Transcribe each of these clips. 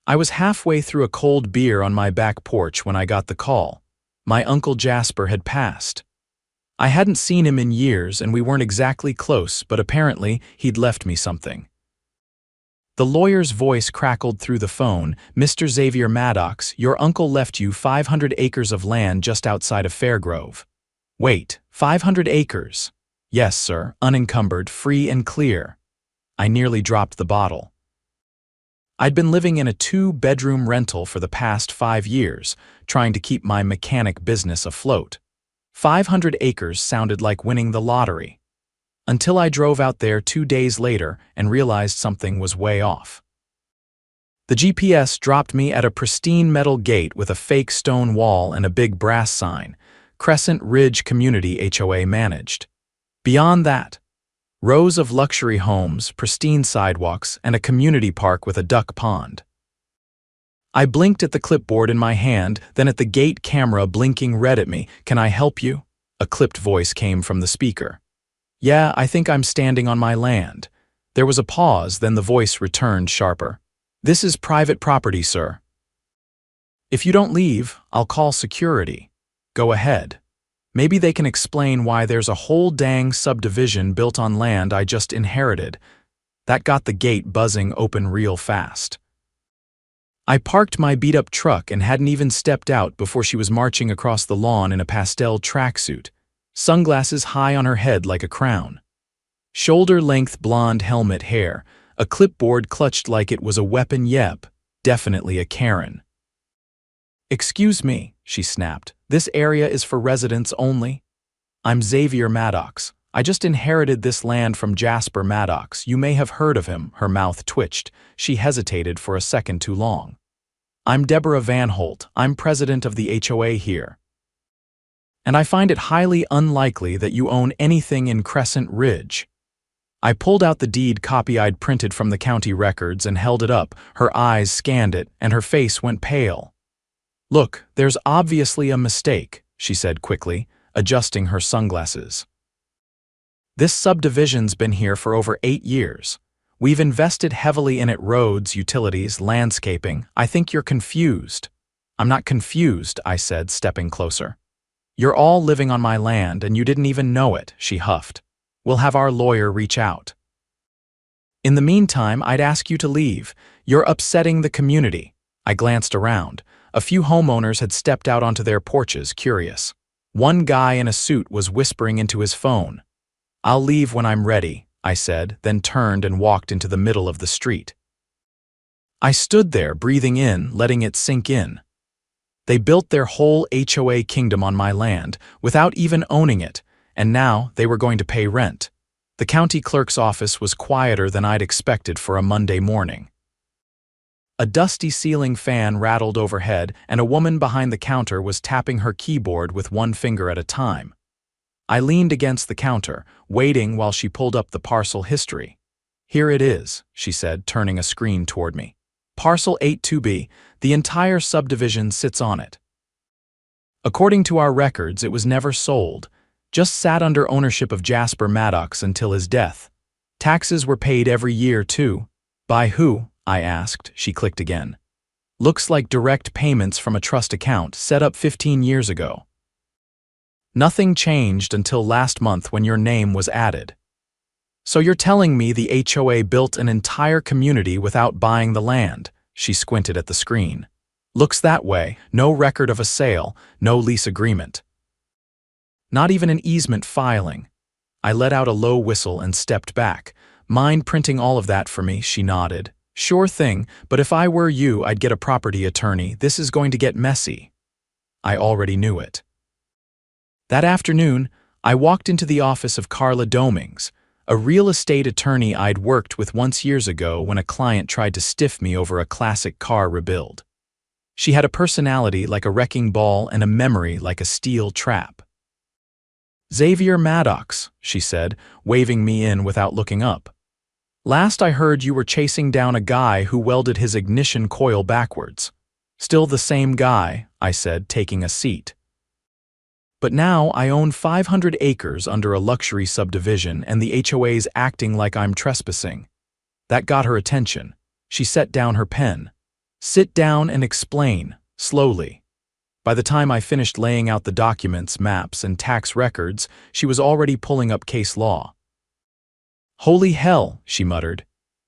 I was halfway through a cold beer on my back porch when I got the call. My Uncle Jasper had passed. I hadn't seen him in years and we weren't exactly close, but apparently he'd left me something. The lawyer's voice crackled through the phone. "Mr. Xavier Maddox, your uncle left you 500 acres of land just outside of Fairgrove." "Wait, 500 acres?" "Yes, sir, unencumbered, free and clear." I nearly dropped the bottle. I'd been living in a 2-bedroom rental for the past 5 years, trying to keep my mechanic business afloat. 500 acres sounded like winning the lottery. Until I drove out there 2 days later and realized something was way off. The GPS dropped me at a pristine metal gate with a fake stone wall and a big brass sign, Crescent Ridge Community HOA managed. Beyond that, rows of luxury homes, pristine sidewalks, and a community park with a duck pond. I blinked at the clipboard in my hand, then at the gate camera blinking red at me. "Can I help you?" A clipped voice came from the speaker. "Yeah, I think I'm standing on my land." There was a pause, then the voice returned sharper. "This is private property, sir. If you don't leave, I'll call security." "Go ahead. Maybe they can explain why there's a whole dang subdivision built on land I just inherited." That got the gate buzzing open real fast. I parked my beat-up truck and hadn't even stepped out before she was marching across the lawn in a pastel tracksuit, sunglasses high on her head like a crown. Shoulder-length blonde helmet hair, a clipboard clutched like it was a weapon. Yep, definitely a Karen. "Excuse me," she snapped. "This area is for residents only." "I'm Xavier Maddox. I just inherited this land from Jasper Maddox. You may have heard of him." Her mouth twitched. She hesitated for a second too long. "I'm Deborah Van Holt. I'm president of the HOA here. And I find it highly unlikely that you own anything in Crescent Ridge." I pulled out the deed copy I'd printed from the county records and held it up. Her eyes scanned it, and her face went pale. "Look, there's obviously a mistake," she said quickly, adjusting her sunglasses. "This subdivision's been here for over 8 years. We've invested heavily in it: roads, utilities, landscaping. I think you're confused." "I'm not confused," I said, stepping closer. "You're all living on my land and you didn't even know it," she huffed. "We'll have our lawyer reach out. In the meantime, I'd ask you to leave. You're upsetting the community." I glanced around. A few homeowners had stepped out onto their porches, curious. One guy in a suit was whispering into his phone. "I'll leave when I'm ready," I said, then turned and walked into the middle of the street. I stood there, breathing in, letting it sink in. They built their whole HOA kingdom on my land, without even owning it, and now they were going to pay rent. The county clerk's office was quieter than I'd expected for a Monday morning. A dusty ceiling fan rattled overhead, and a woman behind the counter was tapping her keyboard with one finger at a time. I leaned against the counter, waiting while she pulled up the parcel history. "Here it is," she said, turning a screen toward me. "Parcel 82B, the entire subdivision sits on it. According to our records, it was never sold, just sat under ownership of Jasper Maddox until his death. Taxes were paid every year, too." "By who?" I asked. She clicked again. "Looks like direct payments from a trust account set up 15 years ago. Nothing changed until last month when your name was added." "So you're telling me the HOA built an entire community without buying the land?" She squinted at the screen. "Looks that way. No record of a sale, no lease agreement. Not even an easement filing." I let out a low whistle and stepped back. "Mind printing all of that for me?" She nodded. "Sure thing, but if I were you, I'd get a property attorney. This is going to get messy." I already knew it. That afternoon, I walked into the office of Carla Domings, a real estate attorney I'd worked with once years ago when a client tried to stiff me over a classic car rebuild. She had a personality like a wrecking ball and a memory like a steel trap. "Xavier Maddox," she said, waving me in without looking up. "Last I heard you were chasing down a guy who welded his ignition coil backwards." "Still the same guy," I said, taking a seat. "But now I own 500 acres under a luxury subdivision and the HOA's acting like I'm trespassing." That got her attention. She set down her pen. Sit down and explain, slowly. By the time I finished laying out the documents, maps, and tax records, she was already pulling up case law. Holy hell, she muttered.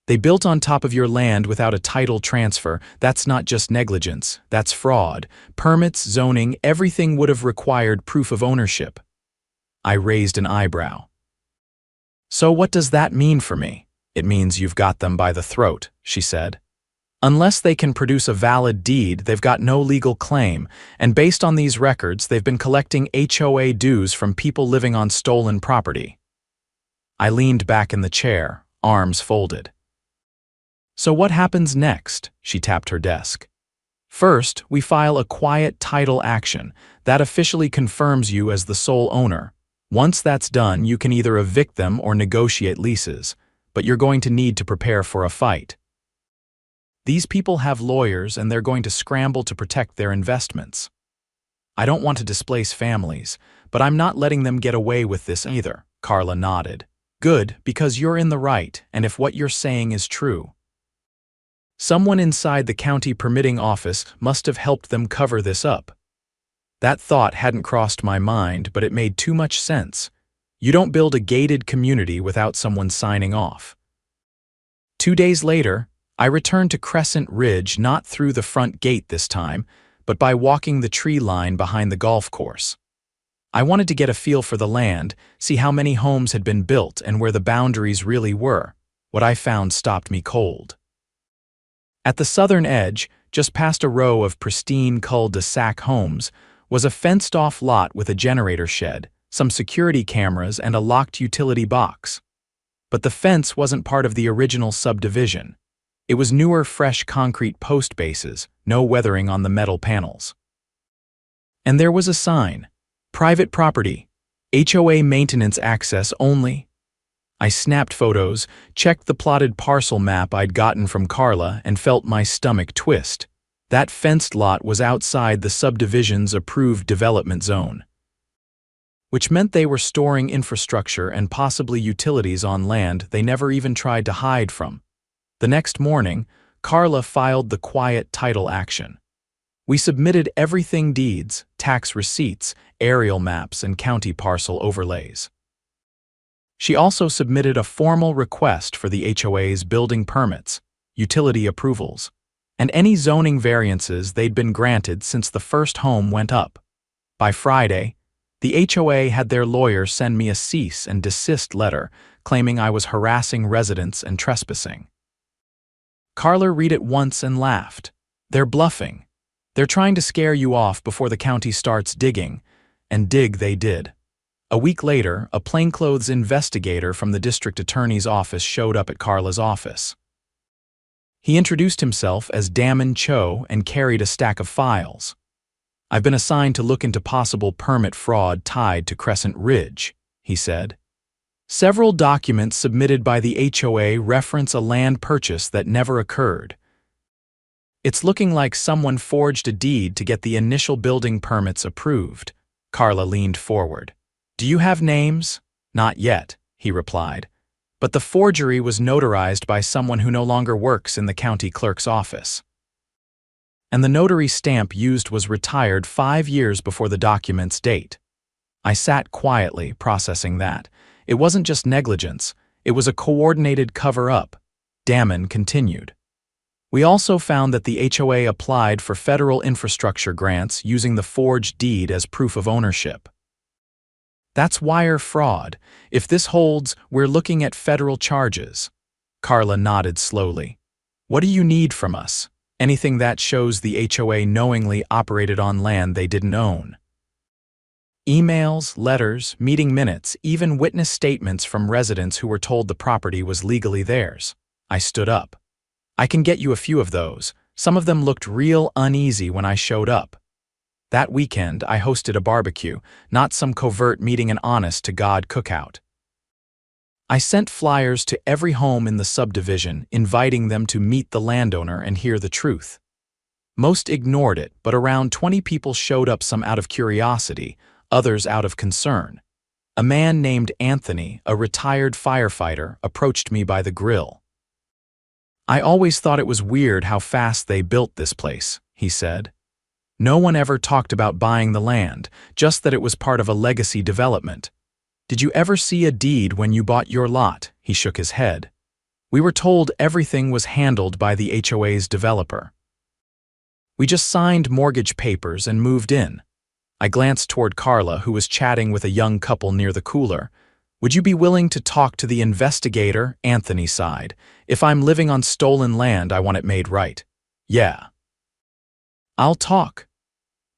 They built on top of your land without a title transfer. That's not just negligence, that's fraud. Permits, zoning, everything would have required proof of ownership. I raised an eyebrow. So what does that mean for me? It means you've got them by the throat, she said. Unless they can produce a valid deed, they've got no legal claim, and based on these records, they've been collecting HOA dues from people living on stolen property. I leaned back in the chair, arms folded. So what happens next? She tapped her desk. First, we file a quiet title action that officially confirms you as the sole owner. Once that's done, you can either evict them or negotiate leases, but you're going to need to prepare for a fight. These people have lawyers and they're going to scramble to protect their investments. I don't want to displace families, but I'm not letting them get away with this either, Carla nodded. Good, because you're in the right, and if what you're saying is true. Someone inside the county permitting office must have helped them cover this up. That thought hadn't crossed my mind, but it made too much sense. You don't build a gated community without someone signing off. 2 days later, I returned to Crescent Ridge not through the front gate this time, but by walking the tree line behind the golf course. I wanted to get a feel for the land, see how many homes had been built and where the boundaries really were. What I found stopped me cold. At the southern edge, just past a row of pristine cul-de-sac homes, was a fenced-off lot with a generator shed, some security cameras, and a locked utility box. But the fence wasn't part of the original subdivision. It was newer, fresh concrete post bases, no weathering on the metal panels. And there was a sign, private property, HOA maintenance access only. I snapped photos, checked the plotted parcel map I'd gotten from Carla, and felt my stomach twist. That fenced lot was outside the subdivision's approved development zone, which meant they were storing infrastructure and possibly utilities on land they never even tried to hide from. The next morning, Carla filed the quiet title action. We submitted everything: deeds, tax receipts, aerial maps, and county parcel overlays. She also submitted a formal request for the HOA's building permits, utility approvals, and any zoning variances they'd been granted since the first home went up. By Friday, the HOA had their lawyer send me a cease and desist letter claiming I was harassing residents and trespassing. Carla read it once and laughed. They're bluffing. They're trying to scare you off before the county starts digging, and dig they did. A week later, a plainclothes investigator from the district attorney's office showed up at Carla's office. He introduced himself as Damon Cho and carried a stack of files. I've been assigned to look into possible permit fraud tied to Crescent Ridge, he said. Several documents submitted by the HOA reference a land purchase that never occurred. It's looking like someone forged a deed to get the initial building permits approved. Carla leaned forward. Do you have names? Not yet, he replied. But the forgery was notarized by someone who no longer works in the county clerk's office. And the notary stamp used was retired 5 years before the document's date. I sat quietly, processing that. It wasn't just negligence, it was a coordinated cover-up. Damon continued. We also found that the HOA applied for federal infrastructure grants using the forged deed as proof of ownership. That's wire fraud. If this holds, we're looking at federal charges. Carla nodded slowly. What do you need from us? Anything that shows the HOA knowingly operated on land they didn't own. Emails, letters, meeting minutes, even witness statements from residents who were told the property was legally theirs. I stood up. I can get you a few of those. Some of them looked real uneasy when I showed up. That weekend, I hosted a barbecue, not some covert meeting, an honest-to-God cookout. I sent flyers to every home in the subdivision, inviting them to meet the landowner and hear the truth. Most ignored it, but around 20 people showed up, some out of curiosity, others out of concern. A man named Anthony, a retired firefighter, approached me by the grill. "I always thought it was weird how fast they built this place," he said. "No one ever talked about buying the land, just that it was part of a legacy development. Did you ever see a deed when you bought your lot?" He shook his head. "We were told everything was handled by the HOA's developer. We just signed mortgage papers and moved in." I glanced toward Carla, who was chatting with a young couple near the cooler. "Would you be willing to talk to the investigator?" Anthony sighed. "If I'm living on stolen land, I want it made right." "Yeah." "I'll talk."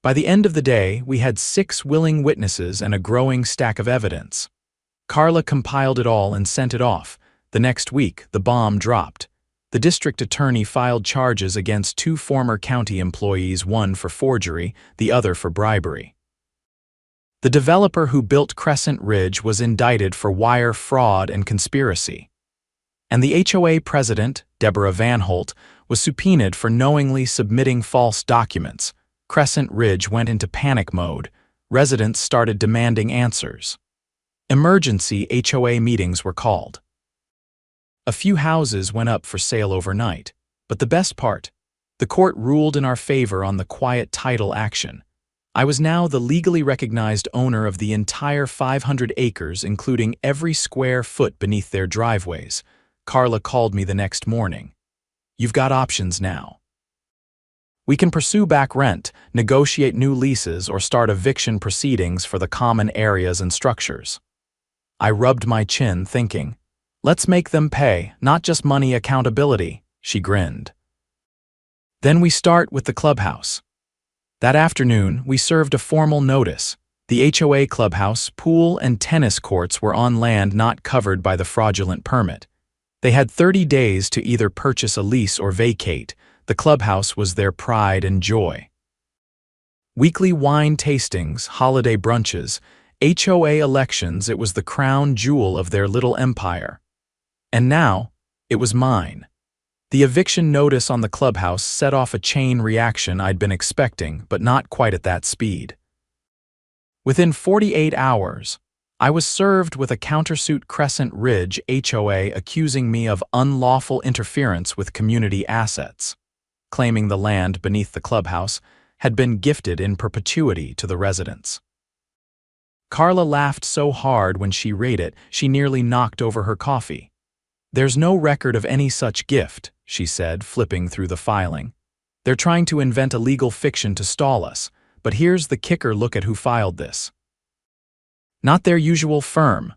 By the end of the day, we had 6 willing witnesses and a growing stack of evidence. Carla compiled it all and sent it off. The next week, the bomb dropped. The district attorney filed charges against 2 former county employees, one for forgery, the other for bribery. The developer who built Crescent Ridge was indicted for wire fraud and conspiracy. And the HOA president, Deborah Van Holt, was subpoenaed for knowingly submitting false documents. Crescent Ridge went into panic mode. Residents started demanding answers. Emergency HOA meetings were called. A few houses went up for sale overnight. But the best part, the court ruled in our favor on the quiet title action. I was now the legally recognized owner of the entire 500 acres, including every square foot beneath their driveways. Carla called me the next morning. "You've got options now. We can pursue back rent, negotiate new leases, or start eviction proceedings for the common areas and structures." I rubbed my chin, thinking, "Let's make them pay, not just money, accountability." She grinned. "Then we start with the clubhouse." That afternoon, we served a formal notice. The HOA clubhouse, pool, and tennis courts were on land not covered by the fraudulent permit. They had 30 days to either purchase a lease or vacate. The clubhouse was their pride and joy. Weekly wine tastings, holiday brunches, HOA elections, it was the crown jewel of their little empire. And now, it was mine. The eviction notice on the clubhouse set off a chain reaction I'd been expecting, but not quite at that speed. Within 48 hours, I was served with a countersuit Crescent Ridge HOA accusing me of unlawful interference with community assets, claiming the land beneath the clubhouse had been gifted in perpetuity to the residents. Carla laughed so hard when she read it, she nearly knocked over her coffee. "There's no record of any such gift," she said, flipping through the filing. "They're trying to invent a legal fiction to stall us, but here's the kicker: look at who filed this. Not their usual firm."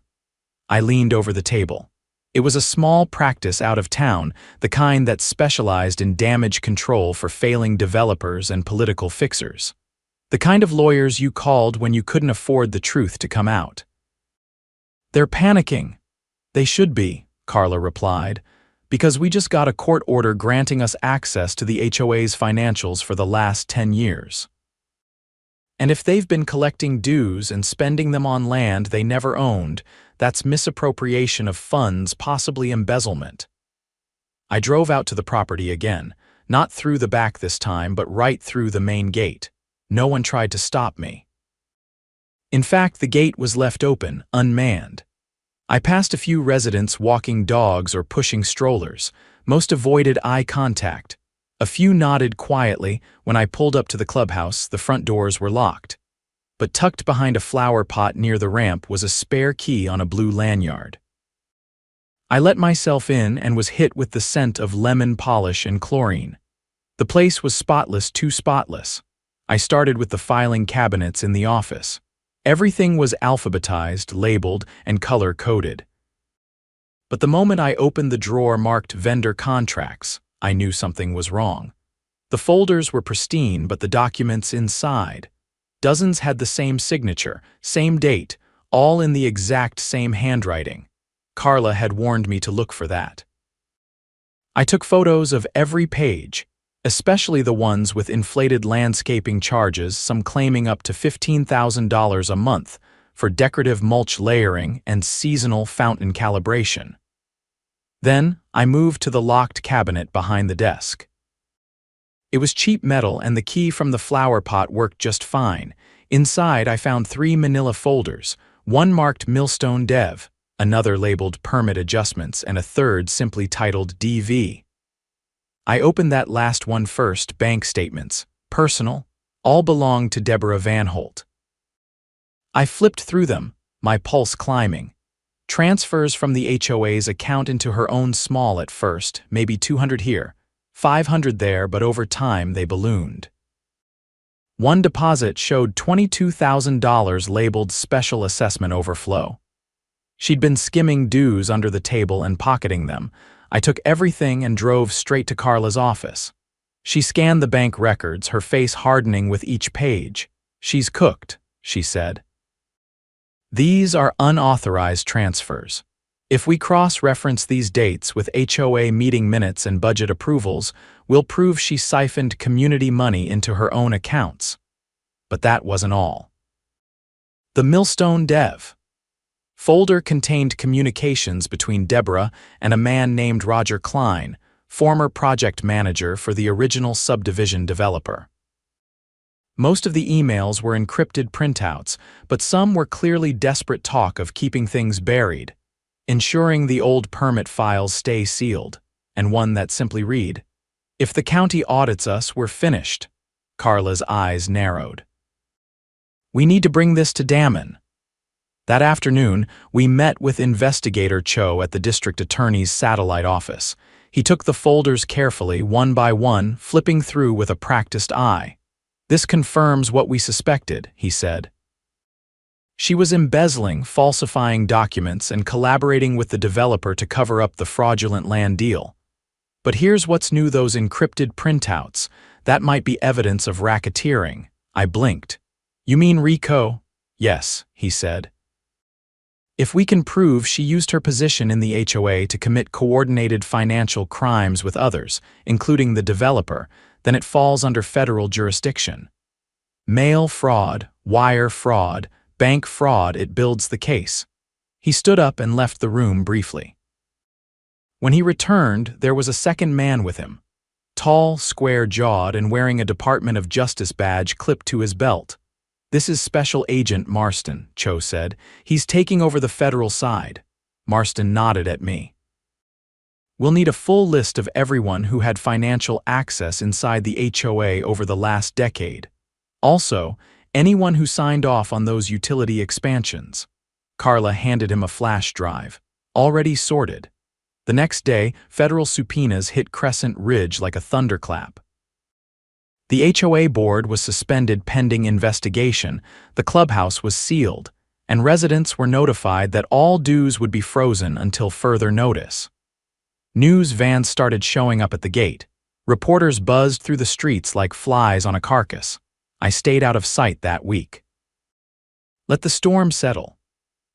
I leaned over the table. It was a small practice out of town, the kind that specialized in damage control for failing developers and political fixers. The kind of lawyers you called when you couldn't afford the truth to come out. "They're panicking." "They should be," Carla replied, "because we just got a court order granting us access to the HOA's financials for the last 10 years. And if they've been collecting dues and spending them on land they never owned, that's misappropriation of funds, possibly embezzlement." I drove out to the property again, not through the back this time, but right through the main gate. No one tried to stop me. In fact, the gate was left open, unmanned. I passed a few residents walking dogs or pushing strollers. Most avoided eye contact. A few nodded quietly. When I pulled up to the clubhouse, the front doors were locked. But tucked behind a flower pot near the ramp was a spare key on a blue lanyard. I let myself in and was hit with the scent of lemon polish and chlorine. The place was spotless, too spotless. I started with the filing cabinets in the office. Everything was alphabetized, labeled, and color-coded. But the moment I opened the drawer marked vendor contracts, I knew something was wrong. The folders were pristine, but the documents inside. Dozens had the same signature, same date, all in the exact same handwriting. Carla had warned me to look for that. I took photos of every page, especially the ones with inflated landscaping charges, some claiming up to $15,000 a month for decorative mulch layering and seasonal fountain calibration. Then I moved to the locked cabinet behind the desk. It was cheap metal and the key from the flower pot worked just fine. Inside I found 3 manila folders, one marked Millstone Dev, another labeled Permit Adjustments, and a third simply titled DV. I opened that last one first, bank statements, personal, all belonged to Deborah Van Holt. I flipped through them, my pulse climbing. Transfers from the HOA's account into her own small at first, maybe 200 here, 500 there, but over time they ballooned. One deposit showed $22,000 labeled Special Assessment Overflow. She'd been skimming dues under the table and pocketing them. I took everything and drove straight to Carla's office. She scanned the bank records, her face hardening with each page. "She's cooked," she said. "These are unauthorized transfers. If we cross-reference these dates with HOA meeting minutes and budget approvals, we'll prove she siphoned community money into her own accounts." But that wasn't all. The Millstone Dev folder contained communications between Deborah and a man named Roger Klein, former project manager for the original Subdivision developer. Most of the emails were encrypted printouts, but some were clearly desperate talk of keeping things buried, ensuring the old permit files stay sealed, and one that simply read, "If the county audits us, we're finished." Carla's eyes narrowed. "We need to bring this to Damon." That afternoon, we met with Investigator Cho at the district attorney's satellite office. He took the folders carefully, one by one, flipping through with a practiced eye. "This confirms what we suspected," he said. She was embezzling, falsifying documents, and collaborating with the developer to cover up the fraudulent land deal. But here's what's new: those encrypted printouts. That might be evidence of racketeering. I blinked. "You mean RICO?" "Yes," he said. "If we can prove she used her position in the HOA to commit coordinated financial crimes with others, including the developer, then it falls under federal jurisdiction. Mail fraud, wire fraud, bank fraud, it builds the case." He stood up and left the room briefly. When he returned, there was a second man with him. Tall, square-jawed, and wearing a Department of Justice badge clipped to his belt. "This is Special Agent Marston," Cho said. "He's taking over the federal side." Marston nodded at me. "We'll need a full list of everyone who had financial access inside the HOA over the last decade. Also, anyone who signed off on those utility expansions." Carla handed him a flash drive. "Already sorted." The next day, federal subpoenas hit Crescent Ridge like a thunderclap. The HOA board was suspended pending investigation, the clubhouse was sealed, and residents were notified that all dues would be frozen until further notice. News vans started showing up at the gate. Reporters buzzed through the streets like flies on a carcass. I stayed out of sight that week. Let the storm settle.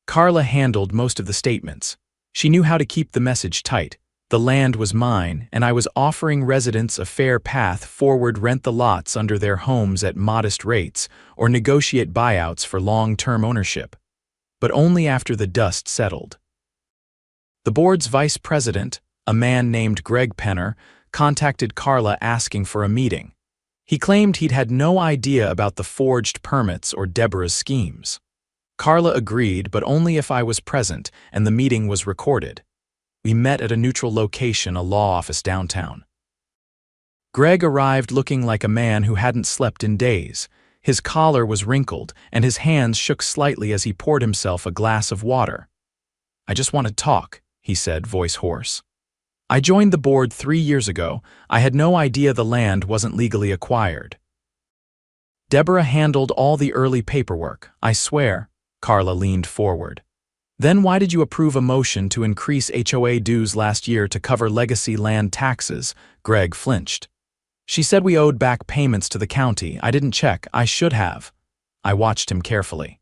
Carla handled most of the statements. She knew how to keep the message tight. The land was mine, and I was offering residents a fair path forward: rent the lots under their homes at modest rates or negotiate buyouts for long-term ownership. But only after the dust settled. The board's vice president, a man named Greg Penner, contacted Carla asking for a meeting. He claimed he'd had no idea about the forged permits or Deborah's schemes. Carla agreed, but only if I was present, and the meeting was recorded. We met at a neutral location, a law office downtown. Greg arrived looking like a man who hadn't slept in days. His collar was wrinkled, and his hands shook slightly as he poured himself a glass of water. "I just want to talk," he said, voice hoarse. "I joined the board 3 years ago. I had no idea the land wasn't legally acquired." "Deborah handled all the early paperwork, I swear." Carla leaned forward. "Then why did you approve a motion to increase HOA dues last year to cover legacy land taxes?" Greg flinched. "She said we owed back payments to the county. I didn't check. I should have." I watched him carefully.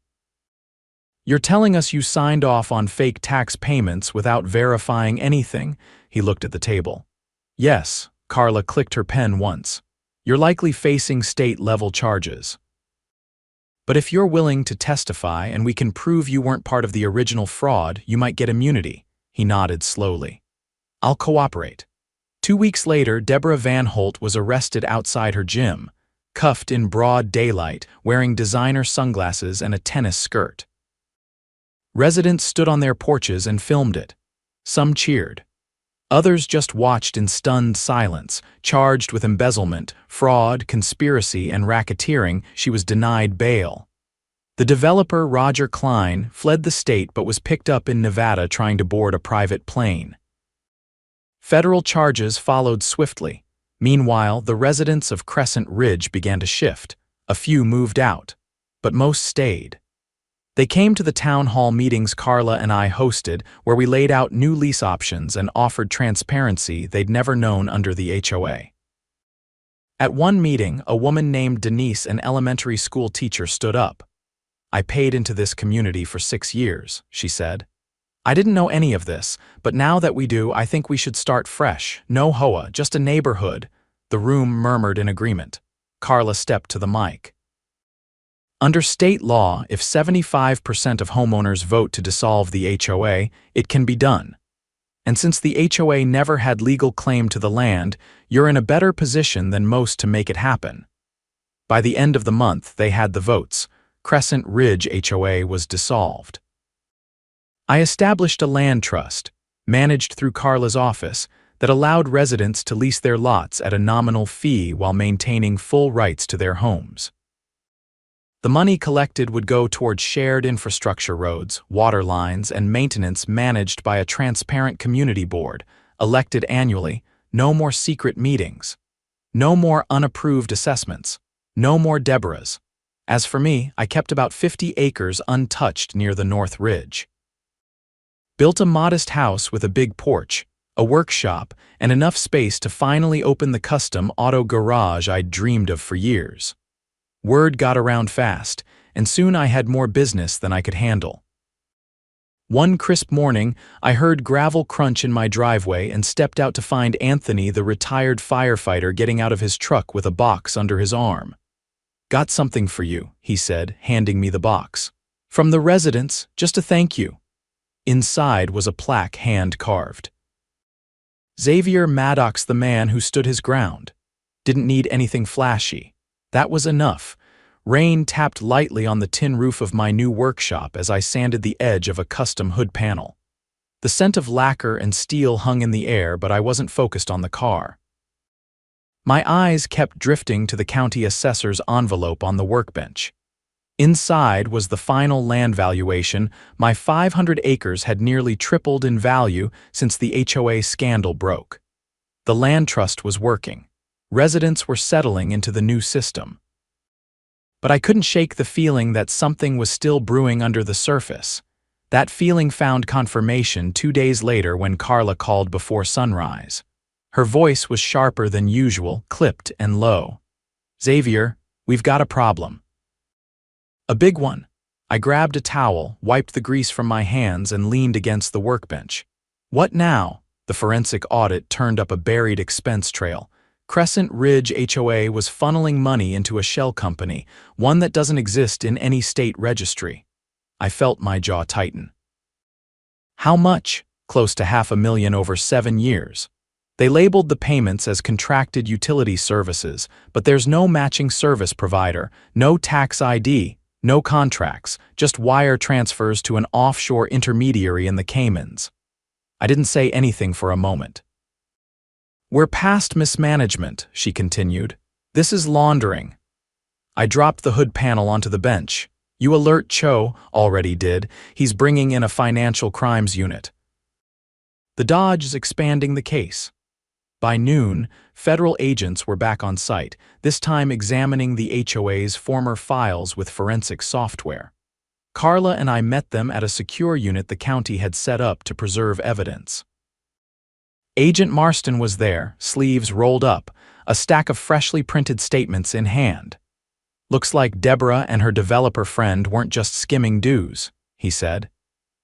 "You're telling us you signed off on fake tax payments without verifying anything?" He looked at the table. "Yes." Carla clicked her pen once. "You're likely facing state-level charges. But if you're willing to testify and we can prove you weren't part of the original fraud, you might get immunity." He nodded slowly. "I'll cooperate." 2 weeks later, Deborah Van Holt was arrested outside her gym, cuffed in broad daylight, wearing designer sunglasses and a tennis skirt. Residents stood on their porches and filmed it. Some cheered. Others just watched in stunned silence, charged with embezzlement, fraud, conspiracy, and racketeering. She was denied bail. The developer, Roger Klein, fled the state but was picked up in Nevada trying to board a private plane. Federal charges followed swiftly. Meanwhile, the residents of Crescent Ridge began to shift. A few moved out, but most stayed. They came to the town hall meetings Carla and I hosted, where we laid out new lease options and offered transparency they'd never known under the HOA. At one meeting, a woman named Denise, an elementary school teacher, stood up. "I paid into this community for 6 years," she said. "I didn't know any of this, but now that we do, I think we should start fresh. No HOA, just a neighborhood." The room murmured in agreement. Carla stepped to the mic. "Under state law, if 75% of homeowners vote to dissolve the HOA, it can be done. And since the HOA never had legal claim to the land, you're in a better position than most to make it happen." By the end of the month, they had the votes. Crescent Ridge HOA was dissolved. I established a land trust, managed through Carla's office, that allowed residents to lease their lots at a nominal fee while maintaining full rights to their homes. The money collected would go towards shared infrastructure, roads, water lines, and maintenance managed by a transparent community board, elected annually. No more secret meetings. No more unapproved assessments. No more Deborahs. As for me, I kept about 50 acres untouched near the North Ridge. Built a modest house with a big porch, a workshop, and enough space to finally open the custom auto garage I'd dreamed of for years. Word got around fast, and soon I had more business than I could handle. One crisp morning, I heard gravel crunch in my driveway and stepped out to find Anthony, the retired firefighter, getting out of his truck with a box under his arm. "Got something for you," he said, handing me the box. "From the residents, just a thank you." Inside was a plaque hand-carved. Xavier Maddox, the man who stood his ground. Didn't need anything flashy. That was enough. Rain tapped lightly on the tin roof of my new workshop as I sanded the edge of a custom hood panel. The scent of lacquer and steel hung in the air, but I wasn't focused on the car. My eyes kept drifting to the county assessor's envelope on the workbench. Inside was the final land valuation. My 500 acres had nearly tripled in value since the HOA scandal broke. The land trust was working. Residents were settling into the new system. But I couldn't shake the feeling that something was still brewing under the surface. That feeling found confirmation 2 days later when Carla called before sunrise. Her voice was sharper than usual, clipped and low. "Xavier, we've got a problem." "A big one." I grabbed a towel, wiped the grease from my hands, and leaned against the workbench. "What now?" The forensic audit turned up a buried expense trail. Crescent Ridge HOA was funneling money into a shell company, one that doesn't exist in any state registry. I felt my jaw tighten. "How much?" "Close to $500,000 over 7 years. They labeled the payments as contracted utility services, but there's no matching service provider, no tax ID, no contracts, just wire transfers to an offshore intermediary in the Caymans." I didn't say anything for a moment. "We're past mismanagement," she continued. "This is laundering." I dropped the hood panel onto the bench. "You alert Cho." "Already did. He's bringing in a financial crimes unit." The Dodge is expanding the case. By noon, federal agents were back on site, this time examining the HOA's former files with forensic software. Carla and I met them at a secure unit the county had set up to preserve evidence. Agent Marston was there, sleeves rolled up, a stack of freshly printed statements in hand. "Looks like Deborah and her developer friend weren't just skimming dues," he said.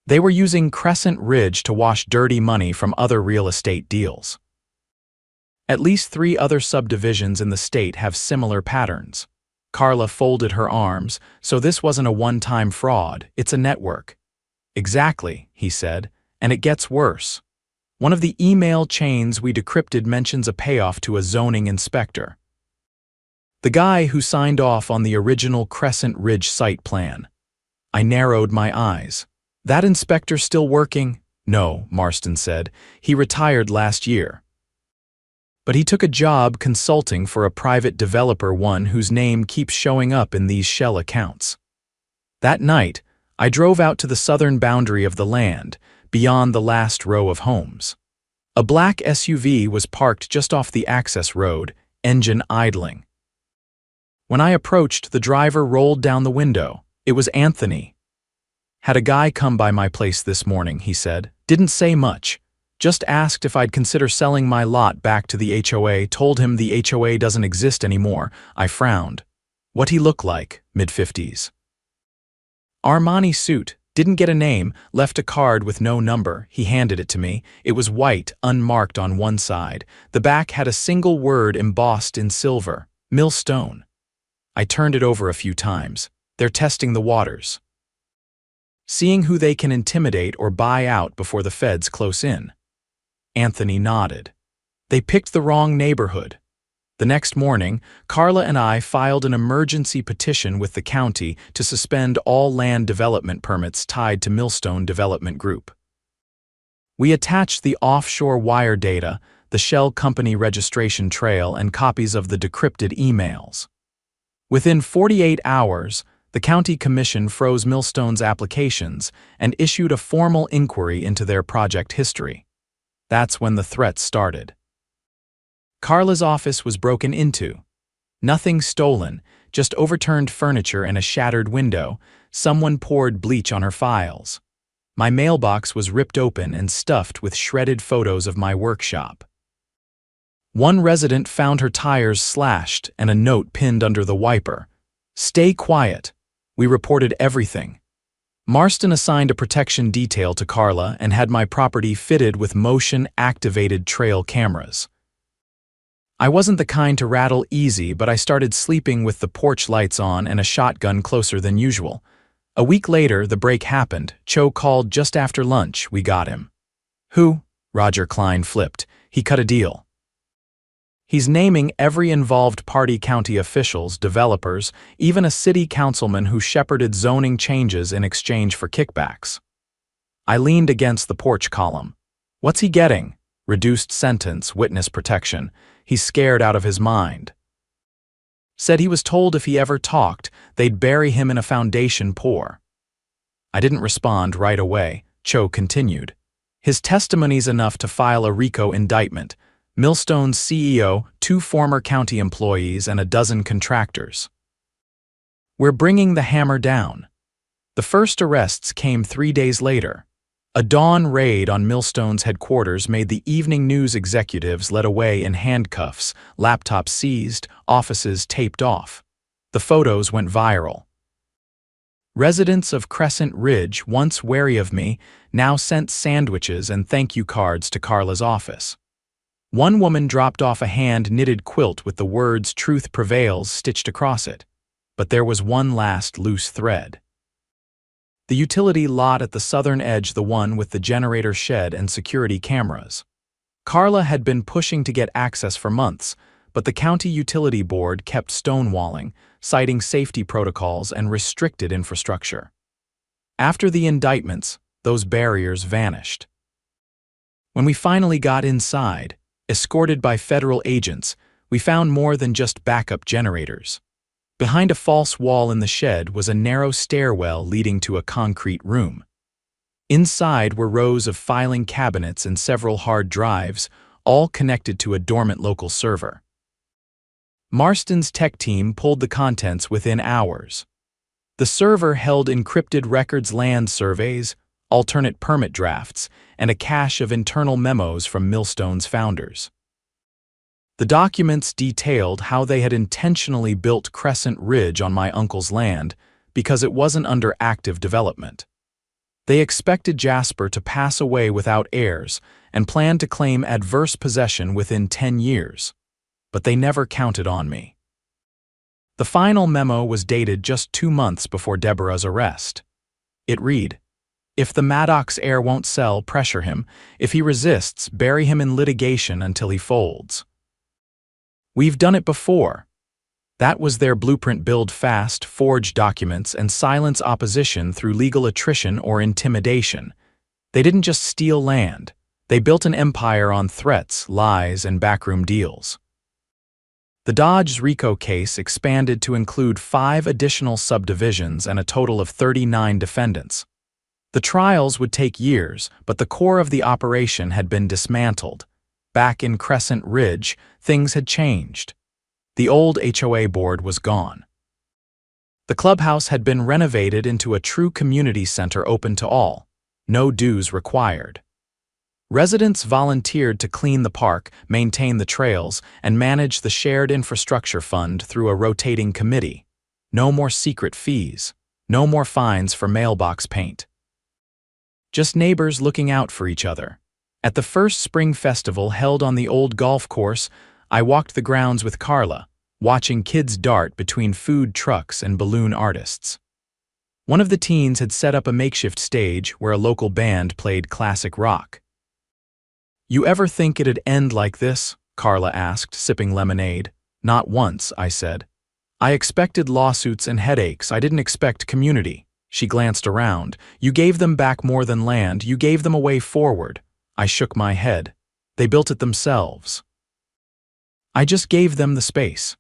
"They were using Crescent Ridge to wash dirty money from other real estate deals. At least 3 other subdivisions in the state have similar patterns." Carla folded her arms. "So this wasn't a one-time fraud, it's a network." "Exactly," he said, "and it gets worse. One of the email chains we decrypted mentions a payoff to a zoning inspector. The guy who signed off on the original Crescent Ridge site plan." I narrowed my eyes. "That inspector still working?" No, Marston said. He retired last year. But he took a job consulting for a private developer, one whose name keeps showing up in these shell accounts. That night, I drove out to the southern boundary of the land, beyond the last row of homes. A black SUV was parked just off the access road, engine idling. When I approached, the driver rolled down the window. It was Anthony. Had a guy come by my place this morning, he said. Didn't say much. Just asked if I'd consider selling my lot back to the HOA, told him the HOA doesn't exist anymore. I frowned. What'd he look like? Mid-50s. Armani suit, didn't get a name, left a card with no number. He handed it to me. It was white, unmarked on one side. The back had a single word embossed in silver. Millstone. I turned it over a few times. They're testing the waters. Seeing who they can intimidate or buy out before the feds close in. Anthony nodded. They picked the wrong neighborhood. The next morning, Carla and I filed an emergency petition with the county to suspend all land development permits tied to Millstone Development Group. We attached the offshore wire data, the shell company registration trail, and copies of the decrypted emails. Within 48 hours, the county commission froze Millstone's applications and issued a formal inquiry into their project history. That's when the threats started. Carla's office was broken into. Nothing stolen, just overturned furniture and a shattered window. Someone poured bleach on her files. My mailbox was ripped open and stuffed with shredded photos of my workshop. One resident found her tires slashed and a note pinned under the wiper. Stay quiet. We reported everything. Marston assigned a protection detail to Carla and had my property fitted with motion-activated trail cameras. I wasn't the kind to rattle easy, but I started sleeping with the porch lights on and a shotgun closer than usual. A week later, the break happened. Cho called just after lunch. We got him. Who? Roger Klein flipped. He cut a deal. He's naming every involved party, county officials, developers, even a city councilman who shepherded zoning changes in exchange for kickbacks. I leaned against the porch column. What's he getting? Reduced sentence, witness protection. He's scared out of his mind. Said he was told if he ever talked, they'd bury him in a foundation pour. I didn't respond right away. Cho continued. His testimony's enough to file a RICO indictment. Millstone's CEO, 2 former county employees, and a dozen contractors. We're bringing the hammer down. The first arrests came 3 days later. A dawn raid on Millstone's headquarters made the evening news executives led away in handcuffs, laptops seized, offices taped off. The photos went viral. Residents of Crescent Ridge, once wary of me, now sent sandwiches and thank you cards to Carla's office. One woman dropped off a hand-knitted quilt with the words "Truth Prevails" stitched across it. But there was one last loose thread. The utility lot at the southern edge, the one with the generator shed and security cameras. Carla had been pushing to get access for months, but the county utility board kept stonewalling, citing safety protocols and restricted infrastructure. After the indictments, those barriers vanished. When we finally got inside, escorted by federal agents, we found more than just backup generators. Behind a false wall in the shed was a narrow stairwell leading to a concrete room. Inside were rows of filing cabinets and several hard drives, all connected to a dormant local server. Marston's tech team pulled the contents within hours. The server held encrypted records, land surveys, alternate permit drafts, and a cache of internal memos from Millstone's founders. The documents detailed how they had intentionally built Crescent Ridge on my uncle's land because it wasn't under active development. They expected Jasper to pass away without heirs and planned to claim adverse possession within 10 years, but they never counted on me. The final memo was dated just 2 months before Deborah's arrest. It read, "If the Maddox heir won't sell, pressure him. If he resists, bury him in litigation until he folds." We've done it before. That was their blueprint: build fast, forge documents, and silence opposition through legal attrition or intimidation. They didn't just steal land. They built an empire on threats, lies, and backroom deals. The Dodge's RICO case expanded to include 5 additional subdivisions and a total of 39 defendants. The trials would take years, but the core of the operation had been dismantled. Back in Crescent Ridge, things had changed. The old HOA board was gone. The clubhouse had been renovated into a true community center open to all. No dues required. Residents volunteered to clean the park, maintain the trails, and manage the shared infrastructure fund through a rotating committee. No more secret fees. No more fines for mailbox paint. Just neighbors looking out for each other. At the first spring festival held on the old golf course, I walked the grounds with Carla, watching kids dart between food trucks and balloon artists. One of the teens had set up a makeshift stage where a local band played classic rock. "You ever think it'd end like this?" Carla asked, sipping lemonade. "Not once," I said. "I expected lawsuits and headaches. I didn't expect community." She glanced around. "You gave them back more than land. You gave them a way forward." I shook my head. "They built it themselves." I just gave them the space.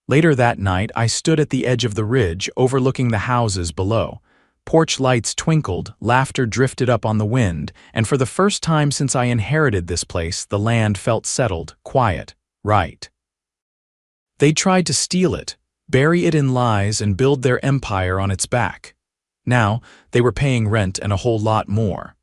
Later that night, I stood at the edge of the ridge, overlooking the houses below. Porch lights twinkled, laughter drifted up on the wind, and for the first time since I inherited this place, the land felt settled, quiet, right. They tried to steal it, bury it in lies, and build their empire on its back. Now, they were paying rent and a whole lot more.